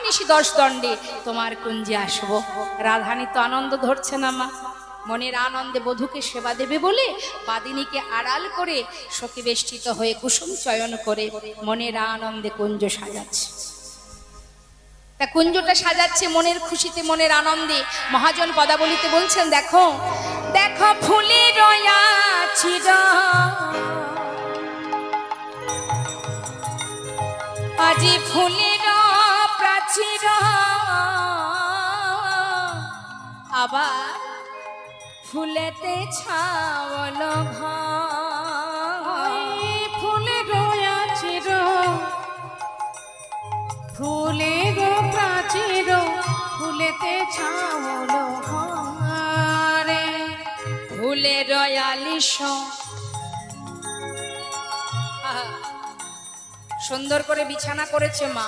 নিশি 10 দণ্ডে তোমার কুঞ্জে আসবো। রাধারানী তো আনন্দ ধরছে না মা, মনের আনন্দে বধূকে সেবা দেবে বলে বাদিনীকে আড়াল করে সখী বেষ্টিত হয়ে কুসুম চয়ন করে মনের আনন্দে কুঞ্জ সাজাচ্ছে। তা কুঞ্জটা সাজাচ্ছে মনের খুশিতে, মনের আনন্দে। মহাজন পদাবলিতে বলছেন, দেখো দেখো ফুলে রয়াছি আজি ফুলের প্রাচীর, আবার ফুলেতে ছাওয়াল ঘর। ফুলে রয়াচির ফুলের প্রাচীর, ফুলেতে ছাওয়াল ঘরে। ফুলে রয়ালিস, সুন্দর করে বিছানা করেছে মা।